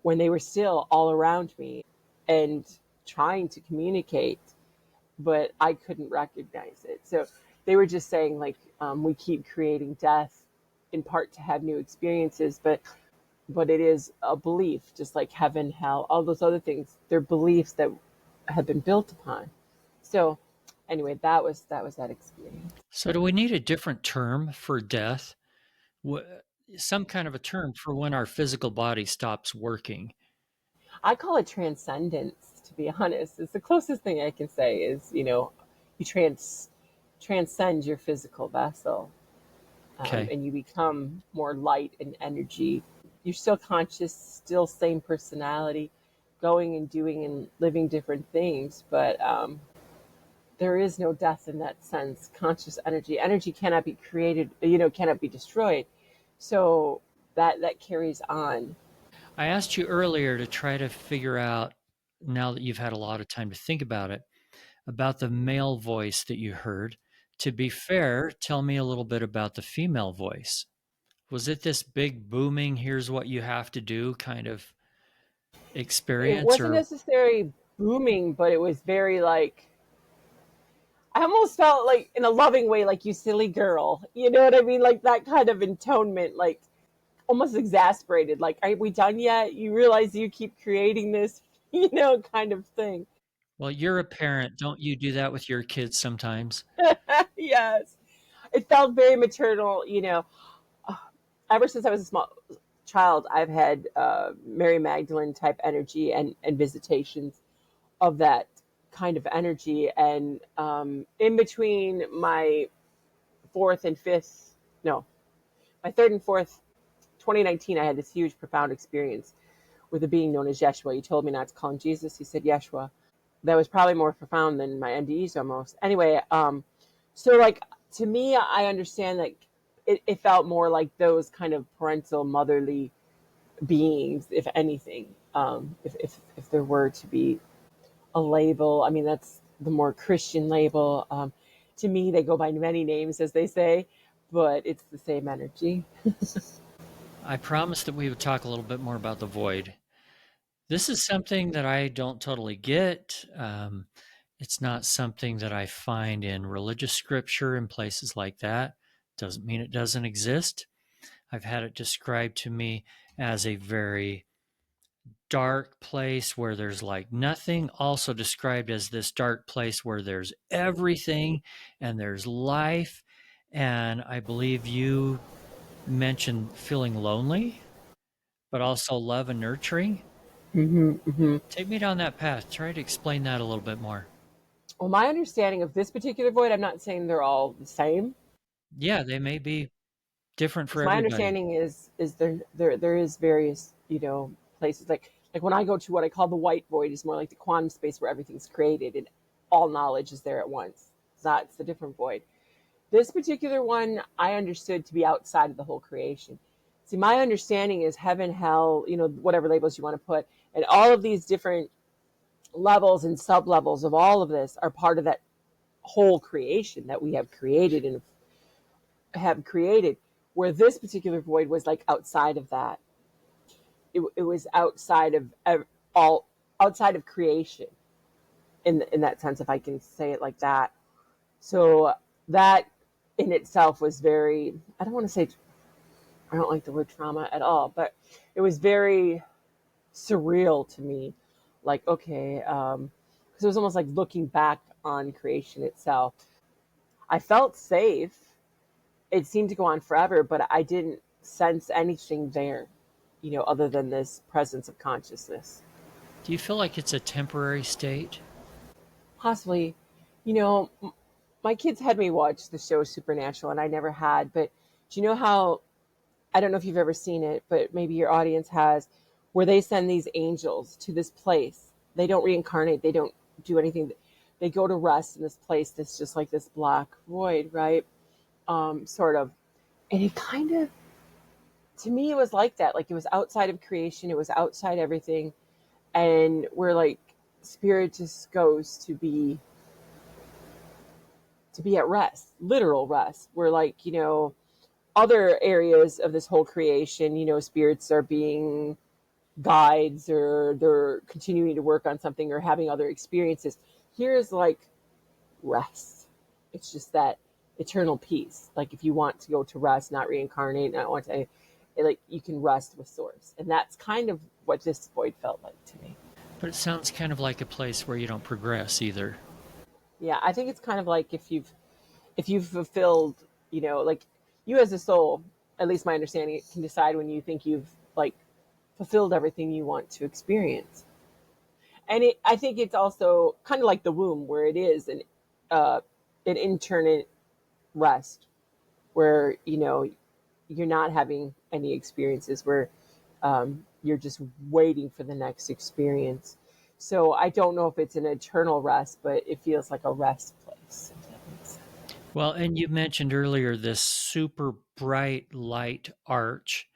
when they were still all around me and trying to communicate, but I couldn't recognize it. So they were just saying, like, we keep creating death in part to have new experiences, but it is a belief, just like heaven, hell, all those other things. They're beliefs that have been built upon. So anyway, that was that experience. So do we need a different term for death? Some kind of a term for when our physical body stops working? I call it transcendence, to be honest. It's the closest thing I can say is, you transcend your physical vessel, Okay. and you become more light and energy. You're still conscious, still same personality, going and doing and living different things, but there is no death in that sense. Conscious energy cannot be created, cannot be destroyed. So that carries on. I asked you earlier to try to figure out, now that you've had a lot of time to think about it, about the male voice that you heard. To be fair, tell me a little bit about the female voice. Was it this big booming, here's what you have to do kind of? It experience wasn't or necessarily booming, but it was very like, I almost felt like in a loving way, like you silly girl. You know what I mean? Like that kind of intonement, like almost exasperated. Like, are we done yet? You realize you keep creating this, kind of thing. well, you're a parent. Don't you do that with your kids sometimes? Yes. It felt very maternal. Ever since I was a small child, I've had Mary Magdalene type energy and visitations of that kind of energy. And in between my fourth and fifth, no, my third and fourth, 2019, I had this huge, profound experience with a being known as Yeshua. He told me not to call him Jesus. He said Yeshua. That was probably more profound than my NDEs almost. Anyway, so like to me, I understand that it felt more like those kind of parental, motherly beings, if anything. If there were to be a label, I mean that's the more Christian label. To me, they go by many names, as they say, but it's the same energy. I promised that we would talk a little bit more about the void. This is something that I don't totally get. It's not something that I find in religious scripture and places like that. Doesn't mean it doesn't exist. I've had it described to me as a very dark place where there's like nothing, also described as this dark place where there's everything and there's life. And I believe you mentioned feeling lonely, but also love and nurturing. Take me down that path. Try to explain that a little bit more. Well, my understanding of this particular void, I'm not saying they're all the same. Yeah, they may be different for My everybody. understanding is there is various places like when I go to what I call the white void is more like the quantum space where everything's created and all knowledge is there at once. That's the different void. This particular one I understood to be outside of the whole creation. See, my understanding is heaven, hell, whatever labels you want to put, and all of these different levels and sub levels of all of this are part of that whole creation that we have created and have created. Where this particular void was like outside of that, it was outside of all outside of creation in that sense, if I can say it like that. So that in itself was very, I don't want to say, I don't like the word trauma at all, but it was very surreal to me. Like, okay, because it was almost like looking back on creation itself. I felt safe. It seemed to go on forever, but I didn't sense anything there, other than this presence of consciousness. Do you feel like it's a temporary state? Possibly, you know, my kids had me watch the show Supernatural, and I never had. But do you know how? I don't know if you've ever seen it, but maybe your audience has, where they send these angels to this place. They don't reincarnate. They don't do anything. They go to rest in this place that's just like this black void, right? Sort of. And it kind of, to me, it was like that. Like it was outside of creation. It was outside everything. And where like spirit just goes to be at rest, literal rest, where like, other areas of this whole creation, spirits are being guides or they're continuing to work on something or having other experiences. Here is like rest. It's just that eternal peace. Like if you want to go to rest, not reincarnate, not want to, like you can rest with source. And that's kind of what this void felt like to me. But it sounds kind of like a place where you don't progress either. Yeah, I think it's kind of like if you've fulfilled, like you as a soul, at least my understanding, can decide when you think you've like fulfilled everything you want to experience. And I think it's also kind of like the womb, where it is an internal rest, where you're not having any experiences, where you're just waiting for the next experience. So I don't know if it's an eternal rest, but it feels like a rest place. If that makes sense. Well, and you mentioned earlier this super bright light arch.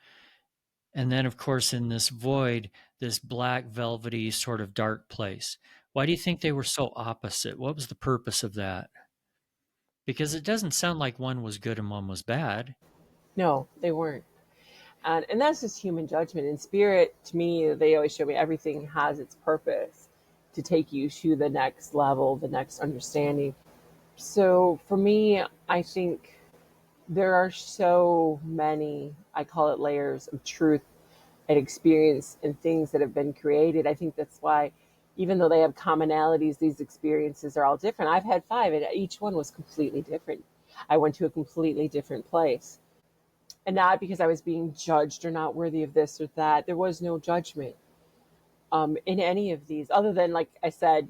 And then, of course, in this void, this black, velvety, sort of dark place. Why do you think they were so opposite? What was the purpose of that? Because it doesn't sound like one was good and one was bad. No, they weren't. And that's just human judgment. In spirit, to me, they always show me everything has its purpose to take you to the next level, the next understanding. So for me, I think there are so many, I call it layers of truth and experience and things that have been created. I think that's why, even though they have commonalities, these experiences are all different. I've had 5, and each one was completely different. I went to a completely different place. And not because I was being judged or not worthy of this or that. There was no judgment in any of these, other than, like I said,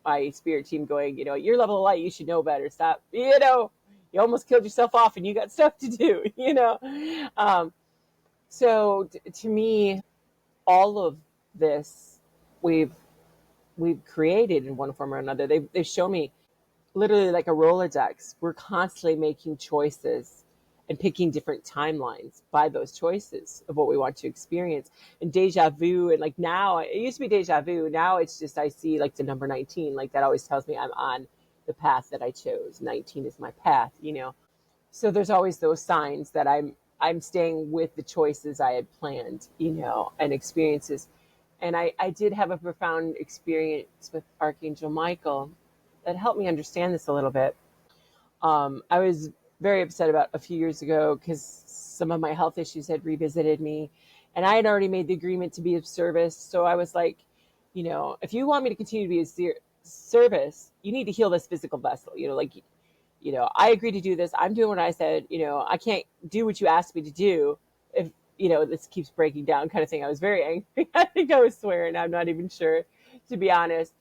my spirit team going, at your level of light, you should know better. Stop, you almost killed yourself off and you got stuff to do, So to me, all of this we've created in one form or another. They've shown me literally like a Rolodex. We're constantly making choices and picking different timelines by those choices of what we want to experience. And deja vu, and like now, it used to be deja vu. Now it's just, I see like the number 19, like that always tells me I'm on the path that I chose. 19 is my path, So there's always those signs that I'm staying with the choices I had planned, and experiences. And I did have a profound experience with Archangel Michael that helped me understand this a little bit. I was very upset about a few years ago because some of my health issues had revisited me, and I had already made the agreement to be of service. So I was like, if you want me to continue to be of service, you need to heal this physical vessel. I agreed to do this. I'm doing what I said. I can't do what you asked me to do if this keeps breaking down, kind of thing. I was very angry. I think I was swearing. I'm not even sure, to be honest.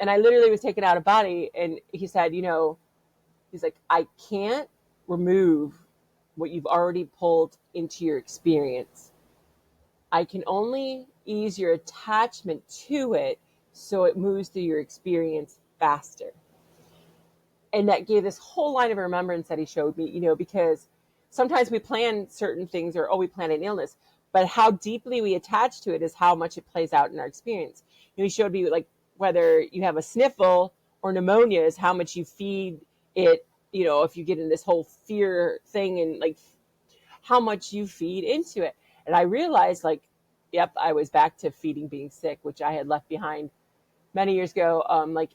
And I literally was taken out of body. And he said, he's like, I can't remove what you've already pulled into your experience. I can only ease your attachment to it so it moves through your experience faster. And that gave this whole line of remembrance that he showed me, because sometimes we plan certain things, or, we plan an illness, but how deeply we attach to it is how much it plays out in our experience. He showed me, like, whether you have a sniffle or pneumonia is how much you feed it, if you get in this whole fear thing, and like how much you feed into it. And I realized, like, yep, I was back to feeding being sick, which I had left behind many years ago. Like,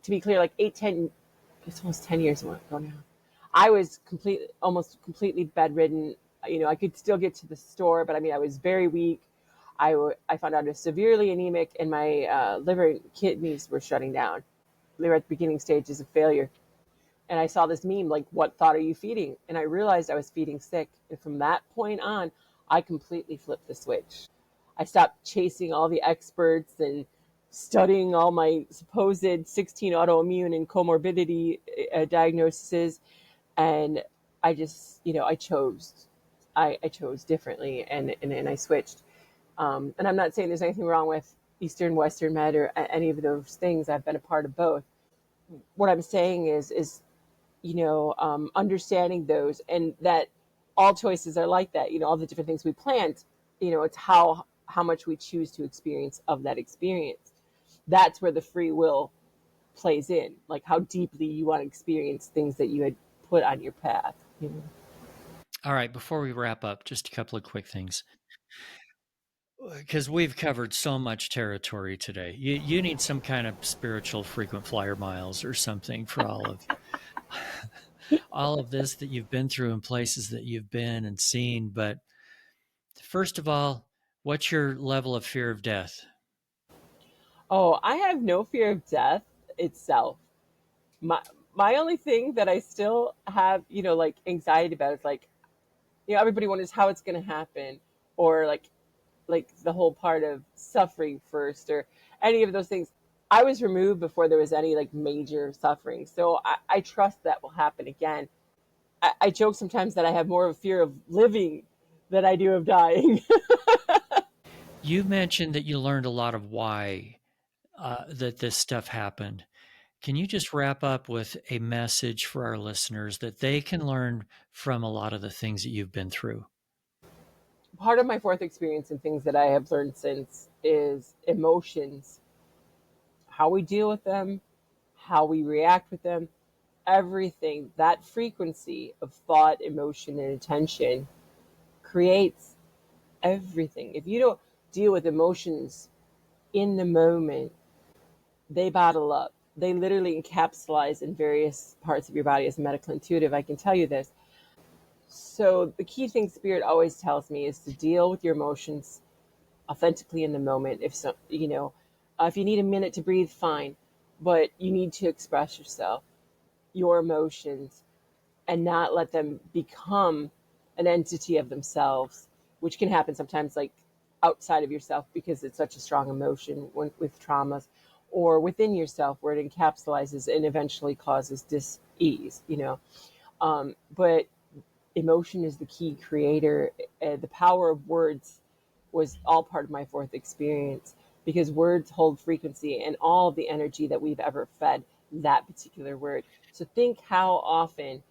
to be clear, like it's almost 10 years ago now. I was almost completely bedridden. I could still get to the store, but I was very weak. I found out I was severely anemic, and my liver and kidneys were shutting down. They were at the beginning stages of failure. And I saw this meme, like, what thought are you feeding? And I realized I was feeding sick. And from that point on, I completely flipped the switch. I stopped chasing all the experts and studying all my supposed 16 autoimmune and comorbidity diagnoses. And I just, I chose differently, and I switched. And I'm not saying there's anything wrong with Eastern, Western Med or any of those things. I've been a part of both. What I'm saying is understanding those, and that all choices are like that. All the different things we plant, it's how much we choose to experience of that experience. That's where the free will plays in, like how deeply you want to experience things that you had put on your path. All right, before we wrap up, just a couple of quick things, because we've covered so much territory today. You need some kind of spiritual frequent flyer miles or something for all of this that you've been through and places that you've been and seen. But first of all, what's your level of fear of death? Oh, I have no fear of death itself. My only thing that I still have, like anxiety about is like, everybody wonders how it's going to happen, or like the whole part of suffering first, or any of those things. I was removed before there was any like major suffering. So I trust that will happen again. I joke sometimes that I have more of a fear of living than I do of dying. You mentioned that you learned a lot of why that this stuff happened. Can you just wrap up with a message for our listeners that they can learn from a lot of the things that you've been through? Part of my fourth experience and things that I have learned since is emotions, how we deal with them, how we react with them, everything. That frequency of thought, emotion, and attention creates everything. If you don't deal with emotions in the moment, they bottle up. They literally encapsulize in various parts of your body. As a medical intuitive, I can tell you this. So the key thing Spirit always tells me is to deal with your emotions authentically in the moment. If so, if you need a minute to breathe, fine, but you need to express yourself, your emotions, and not let them become an entity of themselves, which can happen sometimes, like outside of yourself, because it's such a strong emotion with traumas, or within yourself where it encapsulates and eventually causes dis-ease. But emotion is the key creator. The power of words was all part of my fourth experience, because words hold frequency and all the energy that we've ever fed that particular word. So think how often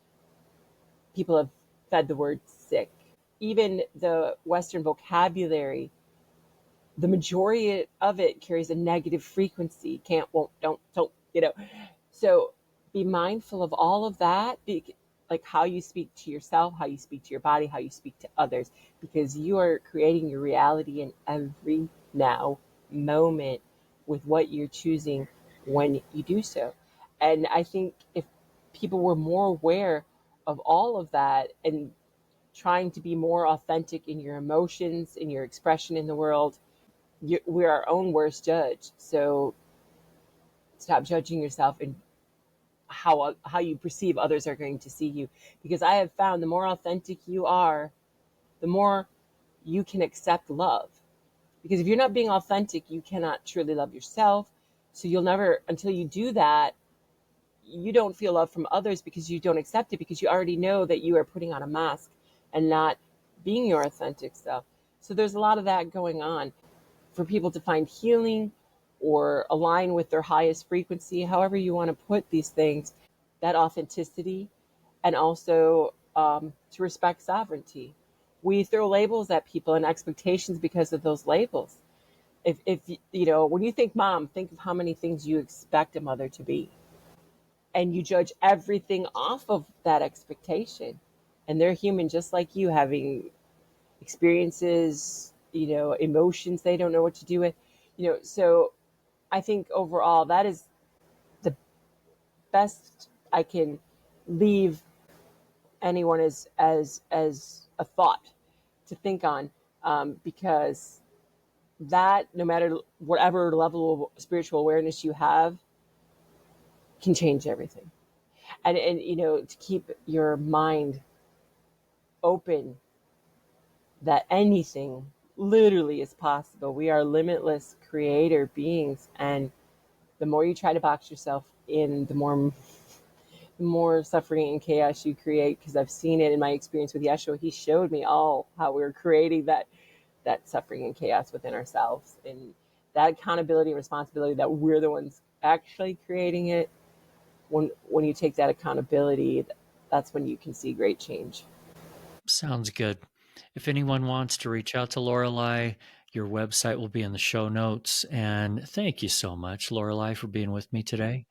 people have fed the word sick. Even the Western vocabulary, the majority of it carries a negative frequency. Can't, won't, don't. So be mindful of all of that, like how you speak to yourself, how you speak to your body, how you speak to others, because you are creating your reality in every now moment with what you're choosing when you do so. And I think if people were more aware of all of that and trying to be more authentic in your emotions, in your expression in the world, we're our own worst judge. So stop judging yourself and how you perceive others are going to see you. Because I have found the more authentic you are, the more you can accept love. Because if you're not being authentic, you cannot truly love yourself. So you'll never, until you do that, you don't feel love from others, because you don't accept it, because you already know that you are putting on a mask and not being your authentic self. So there's a lot of that going on. For people to find healing or align with their highest frequency, however you want to put these things, that authenticity, and also to respect sovereignty. We throw labels at people and expectations because of those labels. If when you think mom, think of how many things you expect a mother to be. And you judge everything off of that expectation. And they're human just like you, having experiences, emotions they don't know what to do with. So I think overall that is the best I can leave anyone as a thought to think on, because that, no matter whatever level of spiritual awareness you have, can change everything. And to keep your mind open that anything literally is possible. We are limitless creator beings, and the more you try to box yourself in, the more suffering and chaos you create. Because I've seen it in my experience with Yeshua. He showed me all how we were creating that suffering and chaos within ourselves, and that accountability and responsibility that we're the ones actually creating it. When you take that accountability, that's when you can see great change. Sounds good. If anyone wants to reach out to Lorelei, your website will be in the show notes. And thank you so much, Lorelei, for being with me today.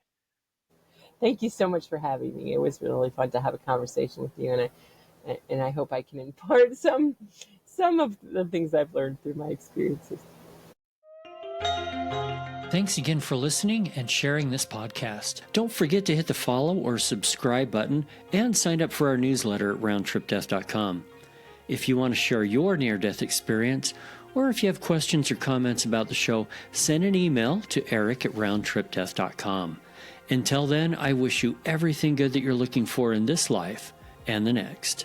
Thank you so much for having me. It was really fun to have a conversation with you, and I hope I can impart some of the things I've learned through my experiences. Thanks again for listening and sharing this podcast. Don't forget to hit the follow or subscribe button and sign up for our newsletter at roundtripdeath.com. If you want to share your near-death experience, or if you have questions or comments about the show, send an email to eric@roundtripdeath.com. Until then, I wish you everything good that you're looking for in this life and the next.